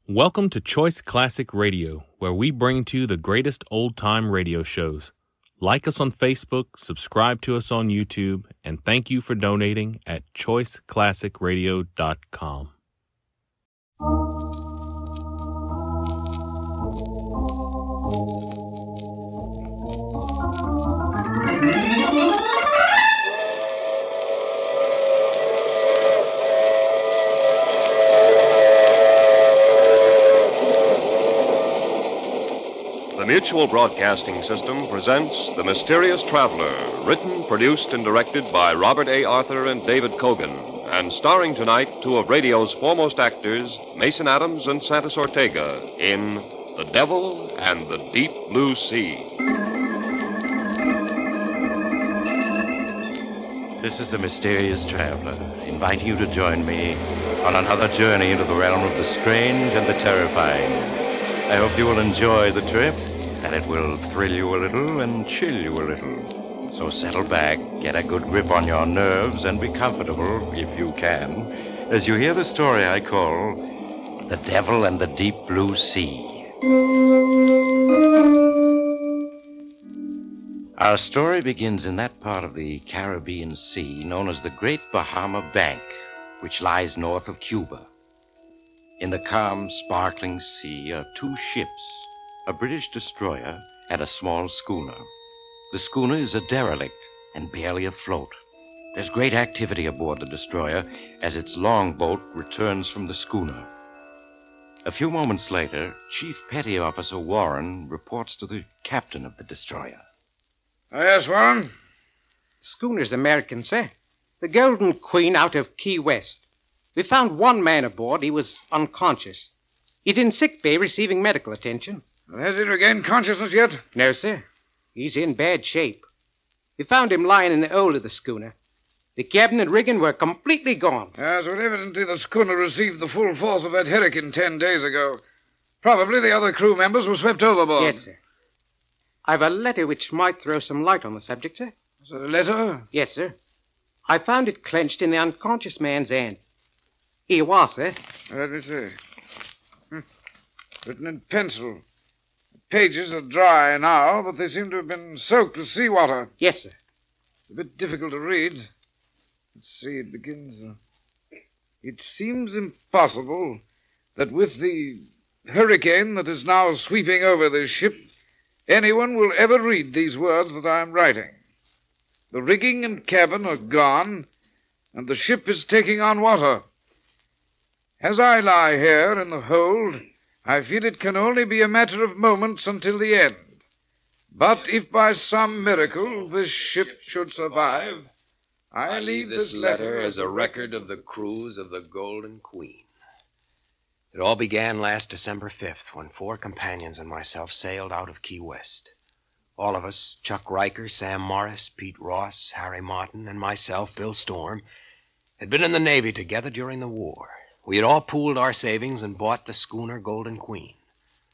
Welcome to Choice Classic Radio, where we bring to you the greatest old-time radio shows. Like us on Facebook, subscribe to us on YouTube, and thank you for donating at choiceclassicradio.com. The Mutual Broadcasting System presents The Mysterious Traveler, written, produced, and directed by Robert A. Arthur and David Kogan, and starring tonight two of radio's foremost actors, Mason Adams and Santos Ortega, in The Devil and the Deep Blue Sea. This is The Mysterious Traveler, inviting you to join me on another journey into the realm of the strange and the terrifying. I hope you will enjoy the trip, that it will thrill you a little and chill you a little. So settle back, get a good grip on your nerves, and be comfortable, if you can, as you hear the story I call The Devil and the Deep Blue Sea. Our story begins in that part of the Caribbean Sea known as the Great Bahama Bank, which lies north of Cuba. In the calm, sparkling sea are two ships, a British destroyer and a small schooner. The schooner is a derelict and barely afloat. There's great activity aboard the destroyer as its longboat returns from the schooner. A few moments later, Chief Petty Officer Warren reports to the captain of the destroyer. Yes, Warren? The schooner's American, sir. The Golden Queen out of Key West. We found one man aboard. He was unconscious. He's in sick bay receiving medical attention. Well, has he regained consciousness yet? No, sir. He's in bad shape. We found him lying in the hold of the schooner. The cabin and rigging were completely gone. Yes, well, evidently the schooner received the full force of that hurricane 10 days ago. Probably the other crew members were swept overboard. Yes, sir. I've a letter which might throw some light on the subject, sir. Is it a letter? Yes, sir. I found it clenched in the unconscious man's hand. Here you are, sir. Let me see. Written in pencil. The pages are dry now, but they seem to have been soaked with seawater. Yes, sir. It's a bit difficult to read. Let's see, it begins... It seems impossible that with the hurricane that is now sweeping over this ship, anyone will ever read these words that I am writing. The rigging and cabin are gone, and the ship is taking on water. As I lie here in the hold, I feel it can only be a matter of moments until the end. But if by some miracle this ship should survive, I leave this letter as a record of the cruise of the Golden Queen. It all began last December 5th, when 4 companions and myself sailed out of Key West. All of us, Chuck Riker, Sam Morris, Pete Ross, Harry Martin, and myself, Bill Storm, had been in the Navy together during the war. We had all pooled our savings and bought the schooner Golden Queen.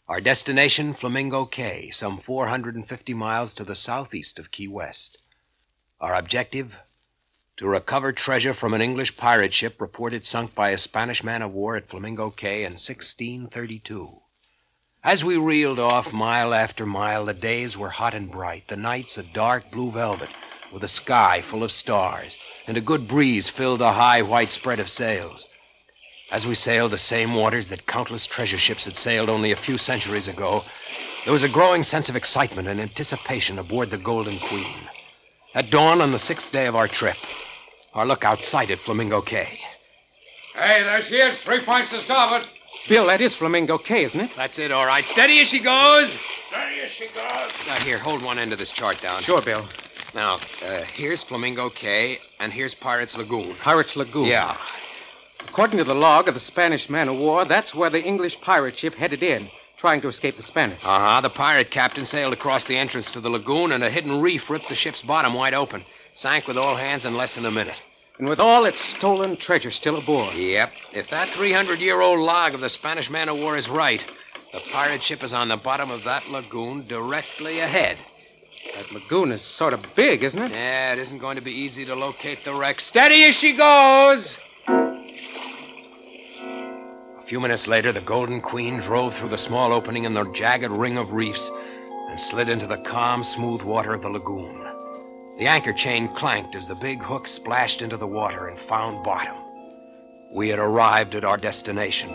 Our destination, Flamingo Cay, some 450 miles to the southeast of Key West. Our objective, to recover treasure from an English pirate ship reported sunk by a Spanish man-of-war at Flamingo Cay in 1632. As we reeled off mile after mile, the days were hot and bright, the nights a dark blue velvet, with a sky full of stars, and a good breeze filled the high white spread of sails. As we sailed the same waters that countless treasure ships had sailed only a few centuries ago, there was a growing sense of excitement and anticipation aboard the Golden Queen. At dawn on the 6th day of our trip, our lookout sighted Flamingo Cay. Hey, there she is. 3 points to starboard. Bill, that is Flamingo Cay, isn't it? That's it, all right. Steady as she goes. Steady as she goes. Now, here, hold one end of this chart down. Sure, Bill. Now, here's Flamingo Cay, and here's Pirates Lagoon. Pirates Lagoon. Yeah. According to the log of the Spanish man-of-war, that's where the English pirate ship headed in, trying to escape the Spanish. Uh-huh. The pirate captain sailed across the entrance to the lagoon, and a hidden reef ripped the ship's bottom wide open. Sank with all hands in less than a minute. And with all its stolen treasure still aboard. Yep. If that 300-year-old log of the Spanish man-of-war is right, the pirate ship is on the bottom of that lagoon directly ahead. That lagoon is sort of big, isn't it? Yeah, it isn't going to be easy to locate the wreck. Steady as she goes! A few minutes later, the Golden Queen drove through the small opening in the jagged ring of reefs and slid into the calm, smooth water of the lagoon. The anchor chain clanked as the big hook splashed into the water and found bottom. We had arrived at our destination.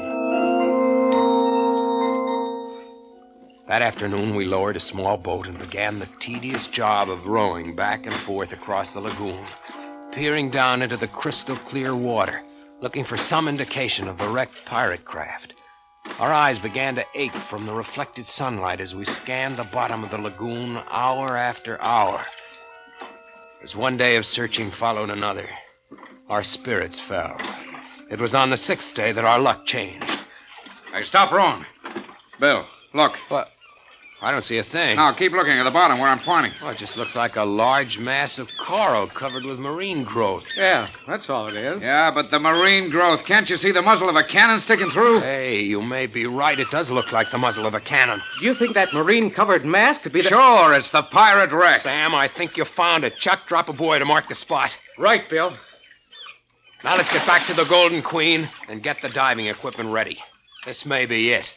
That afternoon, we lowered a small boat and began the tedious job of rowing back and forth across the lagoon, peering down into the crystal-clear water, looking for some indication of the wrecked pirate craft. Our eyes began to ache from the reflected sunlight as we scanned the bottom of the lagoon hour after hour. As one day of searching followed another, our spirits fell. It was on the 6th day that our luck changed. Hey, stop rowing. Bill, look. What? I don't see a thing. Now, keep looking at the bottom where I'm pointing. Well, it just looks like a large mass of coral covered with marine growth. Yeah, that's all it is. Yeah, but the marine growth. Can't you see the muzzle of a cannon sticking through? Hey, you may be right. It does look like the muzzle of a cannon. Do you think that marine-covered mass could be the... Sure, it's the pirate wreck. Sam, I think you found it. Chuck, drop a boy to mark the spot. Right, Bill. Now let's get back to the Golden Queen and get the diving equipment ready. This may be it.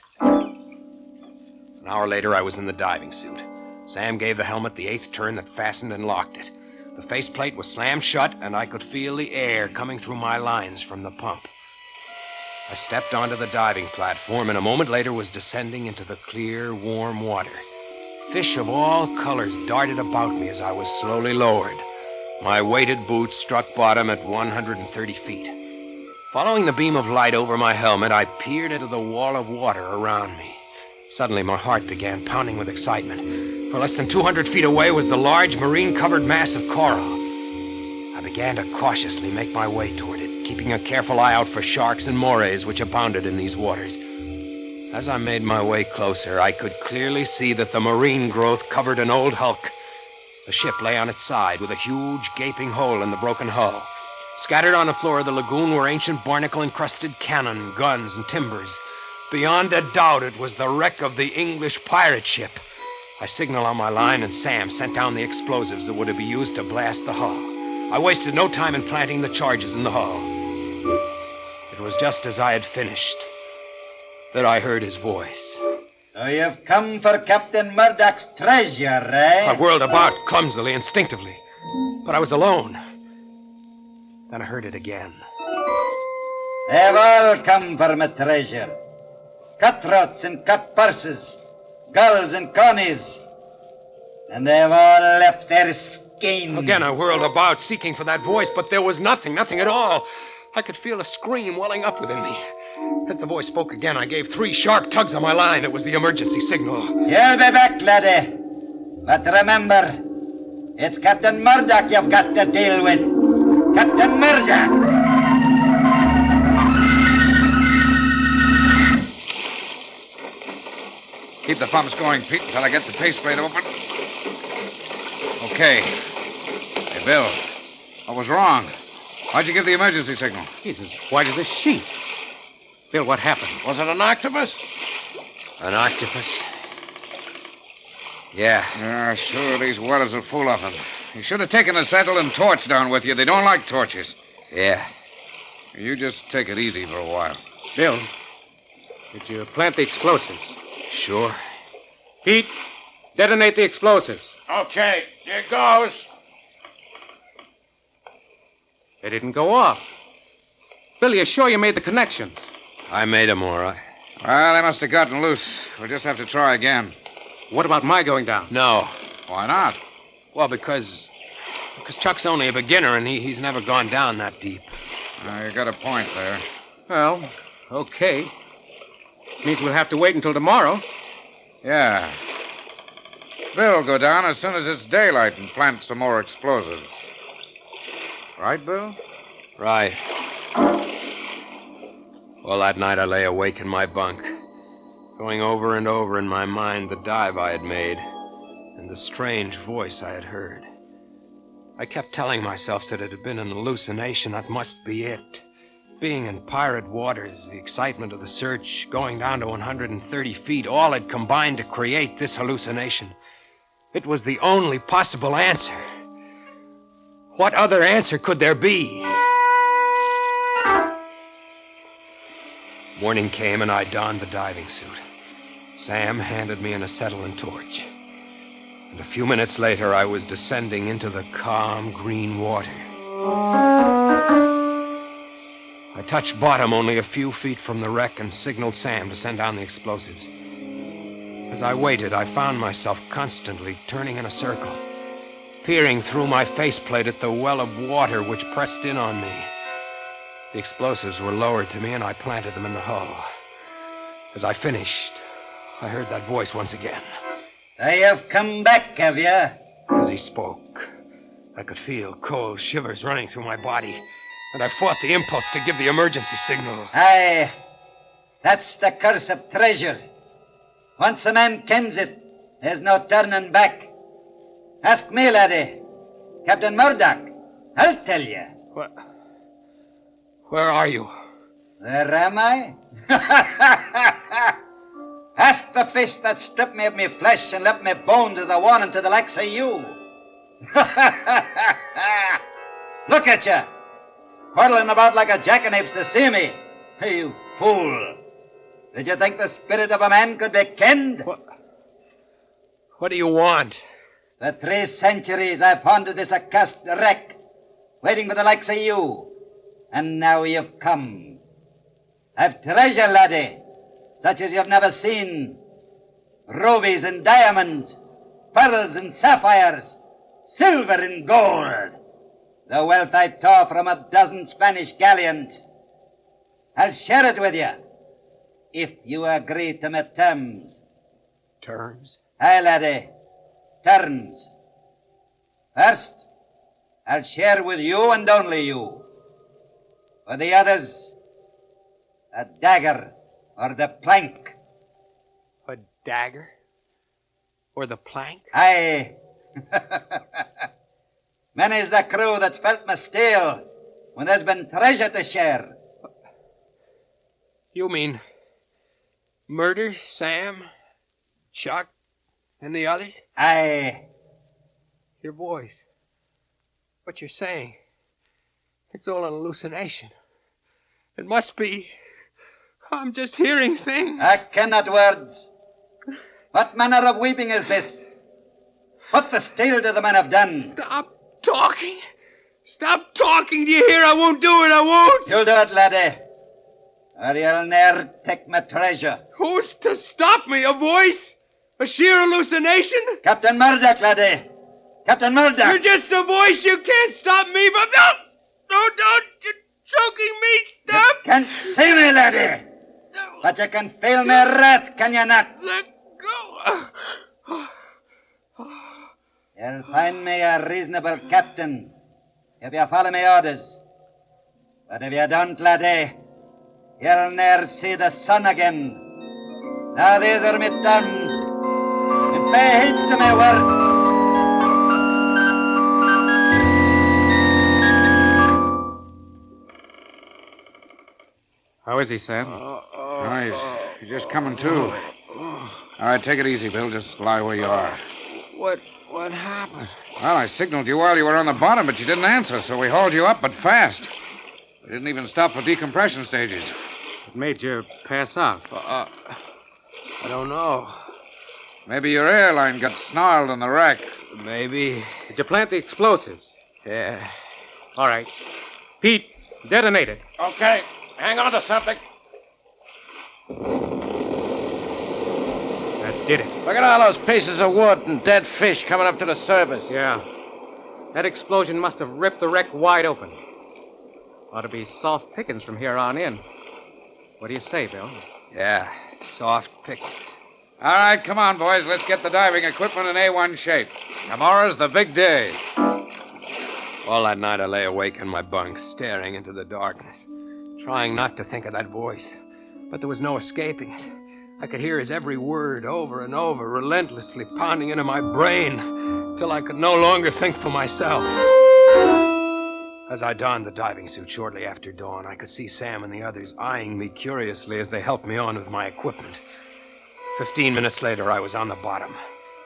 An hour later, I was in the diving suit. Sam gave the helmet the 8th turn that fastened and locked it. The faceplate was slammed shut, and I could feel the air coming through my lines from the pump. I stepped onto the diving platform, and a moment later was descending into the clear, warm water. Fish of all colors darted about me as I was slowly lowered. My weighted boots struck bottom at 130 feet. Following the beam of light over my helmet, I peered into the wall of water around me. Suddenly, my heart began pounding with excitement. For less than 200 feet away was the large marine-covered mass of coral. I began to cautiously make my way toward it, keeping a careful eye out for sharks and morays which abounded in these waters. As I made my way closer, I could clearly see that the marine growth covered an old hulk. The ship lay on its side with a huge, gaping hole in the broken hull. Scattered on the floor of the lagoon were ancient barnacle-encrusted cannon, guns, and timbers. Beyond a doubt, it was the wreck of the English pirate ship. I signaled on my line, and Sam sent down the explosives that were to be used to blast the hull. I wasted no time in planting the charges in the hull. It was just as I had finished that I heard his voice. So you've come for Captain Murdoch's treasure, eh? I whirled about, clumsily, instinctively. But I was alone. Then I heard it again. They've all come for my treasure. Cutthroats and cut purses, gulls and connies. And they've all left their skins. Again, I whirled about, seeking for that voice, but there was nothing at all. I could feel a scream welling up within me. As the voice spoke again, I gave 3 sharp tugs on my line. It was the emergency signal. You'll be back, laddie. But remember, it's Captain Murdoch you've got to deal with. Captain Murdoch! Keep the pumps going, Pete, until I get the faceplate open. Okay. Hey, Bill, what was wrong? Why'd you give the emergency signal? He's as white as a sheet. Bill, what happened? Was it an octopus? An octopus? Yeah. Yeah, sure, these waters are full of them. You should have taken a saddle and torch down with you. They don't like torches. Yeah. You just take it easy for a while. Bill, did you plant the explosives? Sure. Pete, detonate the explosives. Okay, here goes. They didn't go off. Bill, you're sure you made the connections? I made them all right. Well, they must have gotten loose. We'll just have to try again. What about my going down? No. Why not? Well, because Chuck's only a beginner, and he's never gone down that deep. You got a point there. Well, okay. Means we'll have to wait until tomorrow. Yeah. Bill will go down as soon as it's daylight and plant some more explosives. Right, Bill? Right. Well, that night I lay awake in my bunk, going over and over in my mind the dive I had made and the strange voice I had heard. I kept telling myself that it had been an hallucination. That must be it. Being in pirate waters, the excitement of the search, going down to 130 feet, all had combined to create this hallucination. It was the only possible answer. What other answer could there be? Morning came and I donned the diving suit. Sam handed me an acetylene torch. And a few minutes later, I was descending into the calm, green water. I touched bottom only a few feet from the wreck and signaled Sam to send down the explosives. As I waited, I found myself constantly turning in a circle, peering through my faceplate at the well of water which pressed in on me. The explosives were lowered to me, and I planted them in the hull. As I finished, I heard that voice once again. I have come back, have you? As he spoke, I could feel cold shivers running through my body, and I fought the impulse to give the emergency signal. Aye, that's the curse of treasure. Once a man kens it, there's no turning back. Ask me, laddie. Captain Murdoch. I'll tell you. What? Where are you? Where am I? Ask the fish that stripped me of me flesh and left me bones as a warning to the likes of you. Look at you, whirling about like a jackanapes to see me. You fool. Did you think the spirit of a man could be kenned? What do you want? For 3 centuries I've haunted this accursed wreck, waiting for the likes of you. And now you've come. I've treasure, laddie, such as you've never seen. Rubies and diamonds, pearls and sapphires, silver and gold. The wealth I tore from a dozen Spanish galleons. I'll share it with you, if you agree to my terms. Terms? Aye, laddie, terms. First, I'll share with you and only you. For the others, a dagger or the plank. A dagger? Or the plank? Aye. Many's the crew that's felt my steel when there's been treasure to share. You mean murder Sam, Chuck, and the others? Aye. Your voice. What you're saying. It's all an hallucination. It must be. I'm just hearing things. I cannot words. What manner of weeping is this? What the steel do the men have done? Stop talking. Stop talking. Do you hear? I won't do it. I won't. You'll do it, laddie. Or you'll ne'er take my treasure. Who's to stop me? A voice? A sheer hallucination? Captain Murdoch, laddie. Captain Murdoch. You're just a voice. You can't stop me. But no. No, don't. You're choking me. Stop. You can't see me, laddie. But you can feel me wrath, can you not? Let go. You'll find me a reasonable captain if you follow me orders. But if you don't, laddie, you'll ne'er see the sun again. Now these are my terms, and pay heed to my words. How is he, Sam? He's just coming to. All right, take it easy, Bill. Just lie where you are. What happened? Well, I signaled you while you were on the bottom, but you didn't answer, so we hauled you up, but fast. We didn't even stop for decompression stages. What made you pass out? I don't know. Maybe your airline got snarled on the wreck. Maybe. Did you plant the explosives? Yeah. All right. Pete, detonate it. Okay, hang on to something. That did it. Look at all those pieces of wood and dead fish coming up to the surface. Yeah. That explosion must have ripped the wreck wide open. Ought to be soft pickings from here on in. What do you say, Bill? Yeah. Soft pickings. All right, come on, boys. Let's get the diving equipment in A1 shape. Tomorrow's the big day. All that night I lay awake in my bunk, staring into the darkness, trying not to think of that voice. But there was no escaping it. I could hear his every word over and over, relentlessly pounding into my brain, till I could no longer think for myself. As I donned the diving suit shortly after dawn, I could see Sam and the others eyeing me curiously as they helped me on with my equipment. 15 minutes later, I was on the bottom,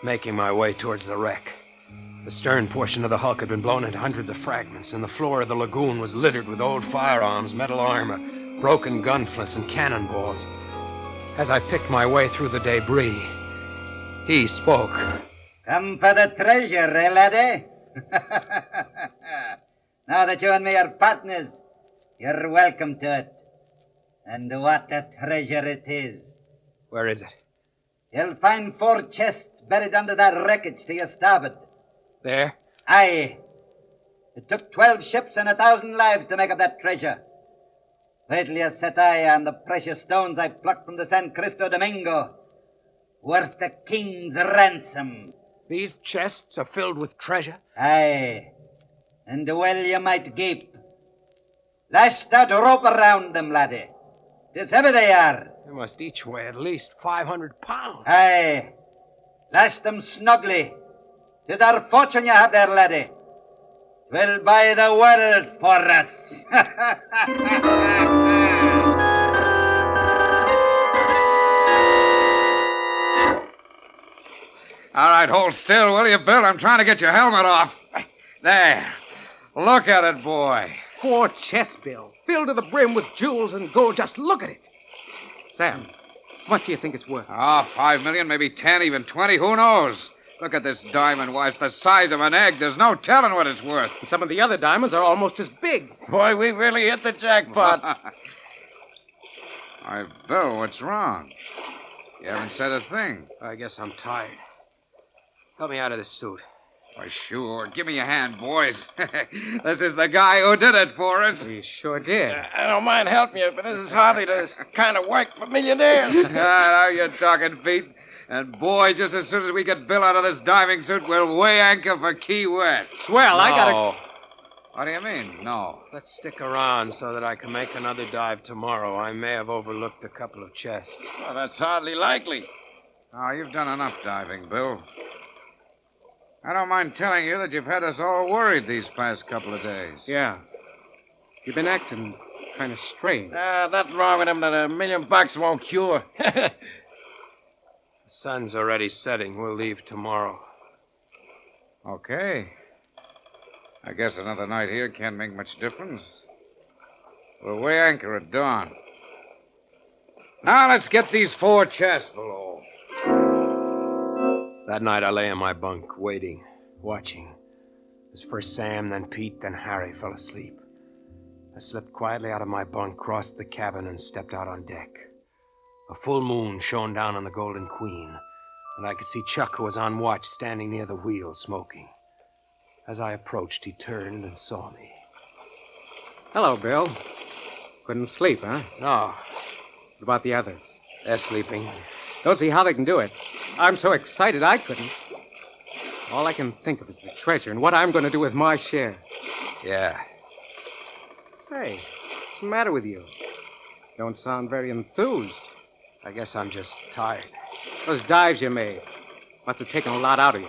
making my way towards the wreck. The stern portion of the hulk had been blown into hundreds of fragments, and the floor of the lagoon was littered with old firearms, metal armor, broken gun flints and cannonballs. As I picked my way through the debris, he spoke. Come for the treasure, eh, laddie? Now that you and me are partners, you're welcome to it. And what a treasure it is. Where is it? You'll find 4 chests buried under that wreckage to your starboard. There? Aye. It took 12 ships and 1,000 lives to make up that treasure. Wait till you set eye on the precious stones I plucked from the San Cristo Domingo. Worth a king's ransom. These chests are filled with treasure? Aye. And well you might gape. Lash that rope around them, laddie. 'Tis heavy they are. They must each weigh at least 500 pounds. Aye. Lash them snugly. 'Tis our fortune you have there, laddie. 'Twill buy the world for us. All right, hold still, will you, Bill? I'm trying to get your helmet off. There. Look at it, boy. 4 chests, Bill, filled to the brim with jewels and gold. Just look at it. Sam, what do you think it's worth? Oh, 5 million, maybe 10, even 20. Who knows? Look at this diamond. Why, it's the size of an egg. There's no telling what it's worth. And some of the other diamonds are almost as big. Boy, we really hit the jackpot. Why, Bill, what's wrong? You haven't said a thing. I guess I'm tired. Help me out of this suit. Why, sure. Give me a hand, boys. This is the guy who did it for us. He sure did. I don't mind helping you, but this is hardly the kind of work for millionaires. Now you're talking, Pete. And, boy, just as soon as we get Bill out of this diving suit, we'll weigh anchor for Key West. Swell, I gotta... No. What do you mean, no? Let's stick around so that I can make another dive tomorrow. I may have overlooked a couple of chests. Well, that's hardly likely. Oh, you've done enough diving, Bill. I don't mind telling you that you've had us all worried these past couple of days. Yeah. You've been acting kind of strange. Nothing wrong with him that $1 million won't cure. The sun's already setting. We'll leave tomorrow. Okay. I guess another night here can't make much difference. We'll weigh anchor at dawn. Now let's get these 4 chests below. That night I lay in my bunk, waiting, watching. As first Sam, then Pete, then Harry fell asleep. I slipped quietly out of my bunk, crossed the cabin, and stepped out on deck. A full moon shone down on the Golden Queen, and I could see Chuck, who was on watch, standing near the wheel, smoking. As I approached, he turned and saw me. Hello, Bill. Couldn't sleep, huh? No, What about the others? they're sleeping. Don't see how they can do it. I'm so excited I couldn't. All I can think of is the treasure and what I'm going to do with my share. Yeah. Hey, what's the matter with you? Don't sound very enthused. I guess I'm just tired. Those dives you made must have taken a lot out of you.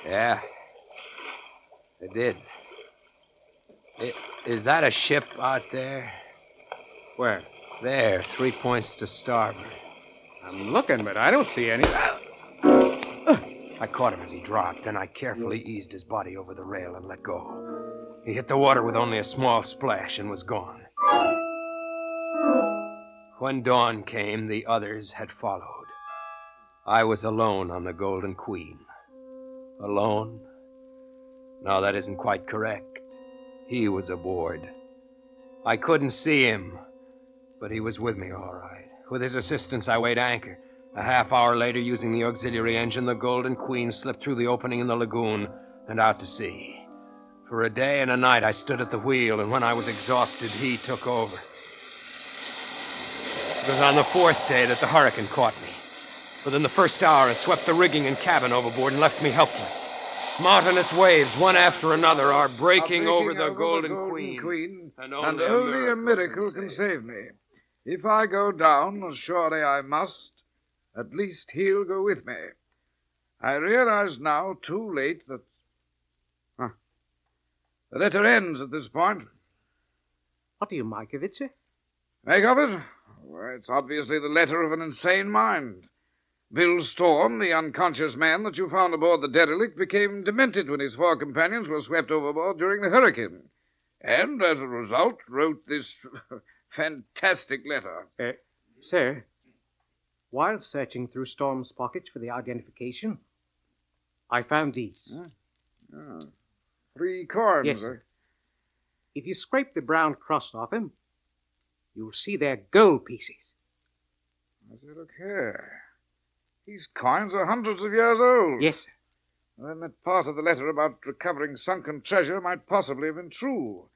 Yeah. They did. Is that a ship out there? Where? There, 3 points to starboard. I'm looking, but I don't see any. I caught him as he dropped, and I carefully eased his body over the rail and let go. He hit the water with only a small splash and was gone. When dawn came, the others had followed. I was alone on the Golden Queen. Alone? No, that isn't quite correct. He was aboard. I couldn't see him, but he was with me all right. With his assistance, I weighed anchor. A half hour later, using the auxiliary engine, the Golden Queen slipped through the opening in the lagoon and out to sea. For a day and a night, I stood at the wheel, and when I was exhausted, he took over. It was on the 4th day that the hurricane caught me. Within the first hour, it swept the rigging and cabin overboard and left me helpless. Mountainous waves, one after another, are breaking over the Golden Queen. And only a miracle can save me. If I go down, as surely I must, at least he'll go with me. I realize now, too late, that... The letter ends at this point. What do you make of it, sir? Make of it? Well, it's obviously the letter of an insane mind. Bill Storm, the unconscious man that you found aboard the derelict, became demented when his 4 companions were swept overboard during the hurricane. And, as a result, wrote this fantastic letter. Sir, while searching through Storm's pockets for the identification, I found these. Oh, 3 coins. Yes, sir. If you scrape the brown crust off him, you'll see they're gold pieces. Let's look here. These coins are hundreds of years old. Yes, sir. Then that part of the letter about recovering sunken treasure might possibly have been true.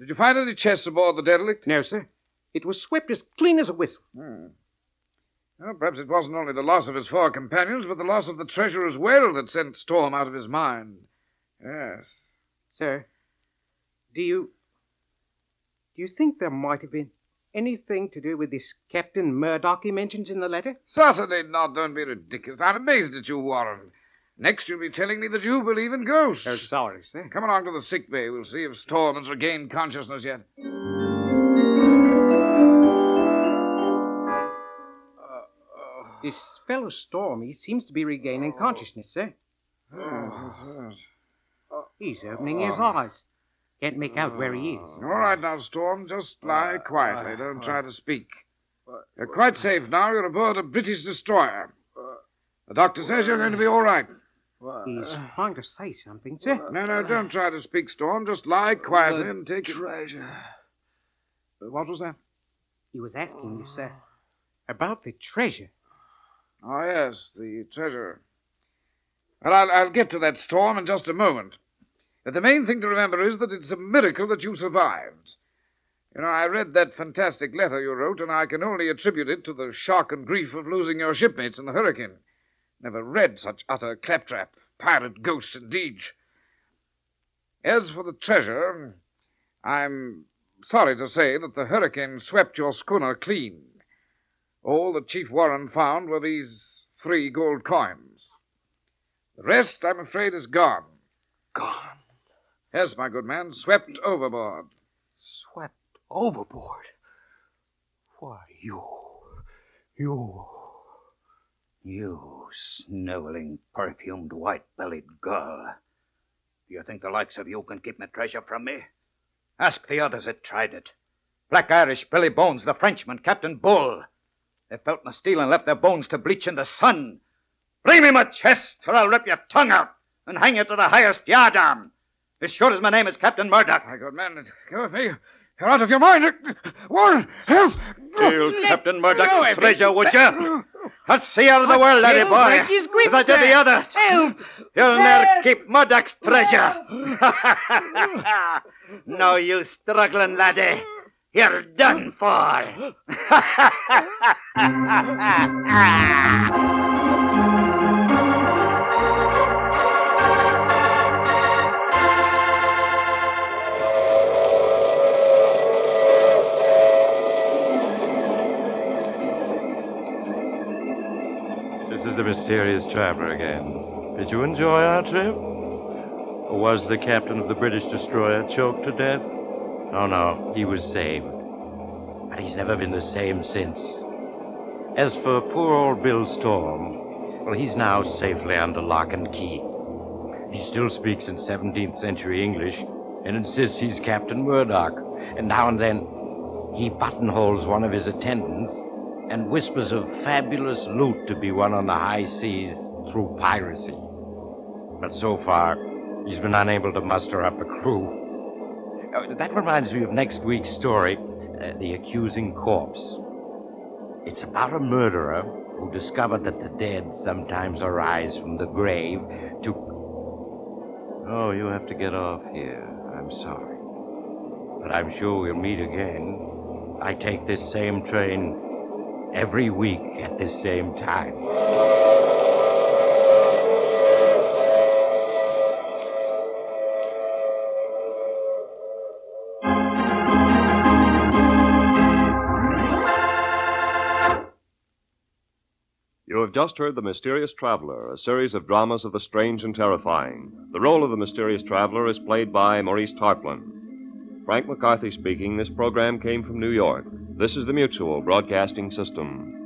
Did you find any chests aboard the derelict? No, sir. It was swept as clean as a whistle. Well, perhaps it wasn't only the loss of his 4 companions, but the loss of the treasure as well that sent Storm out of his mind. Yes. Sir, do you think there might have been anything to do with this Captain Murdoch he mentions in the letter? Certainly not. Don't be ridiculous. I'm amazed at you, Warren. Next, you'll be telling me that you believe in ghosts. Oh, sorry, sir. Come along to the sick bay. We'll see if Storm has regained consciousness yet. This fellow Storm, he seems to be regaining consciousness, sir. He's opening his eyes. Can't make out where he is. All right now, Storm. Just lie quietly. Don't try to speak. You're quite safe now. You're aboard a British destroyer. The doctor says you're going to be all right. He's trying to say something, sir. No, don't try to speak, Storm. Just lie quietly and take treasure. What was that? He was asking you, sir, about the treasure. Oh, yes, the treasure. Well, I'll get to that, Storm, in just a moment. But the main thing to remember is that it's a miracle that you survived. You know, I read that fantastic letter you wrote, and I can only attribute it to the shock and grief of losing your shipmates in the hurricane. Never read such utter claptrap. Pirate ghosts, indeed. As for the treasure, I'm sorry to say that the hurricane swept your schooner clean. All that Chief Warren found were these 3 gold coins. The rest, I'm afraid, is gone. Gone? Yes, my good man, swept overboard. Swept overboard? Why, You sniveling, perfumed, white-bellied girl. Do you think the likes of you can keep my treasure from me? Ask the others that tried it. Black Irish, Billy Bones, the Frenchman, Captain Bull. They felt my steel and left their bones to bleach in the sun. Bring me my chest, or I'll rip your tongue out and hang you to the highest yardarm. As sure as my name is Captain Murdoch. My good man, go with me. You're out of your mind. Warren, help! Steal Captain Murdoch's treasure, would you? Let's see out of the world, laddie boy. As I did the other. Help! You'll never keep Murdoch's treasure. No, you struggling laddie. You're done for. This is the mysterious traveler again. Did you enjoy our trip? Or was the captain of the British destroyer choked to death? Oh, no, he was saved. But he's never been the same since. As for poor old Bill Storm, well, he's now safely under lock and key. He still speaks in 17th century English and insists he's Captain Murdoch. And now and then, he buttonholes one of his attendants and whispers of fabulous loot to be won on the high seas through piracy. But so far, he's been unable to muster up a crew. That reminds me of next week's story, The Accusing Corpse. It's about a murderer who discovered that the dead sometimes arise from the grave to... Oh, you have to get off here. I'm sorry. But I'm sure we'll meet again. I take this same train every week at this same time. You have just heard The Mysterious Traveler, a series of dramas of the strange and terrifying. The role of the Mysterious Traveler is played by Maurice Tarplin. Frank McCarthy speaking. This program came from New York. This is the Mutual Broadcasting System.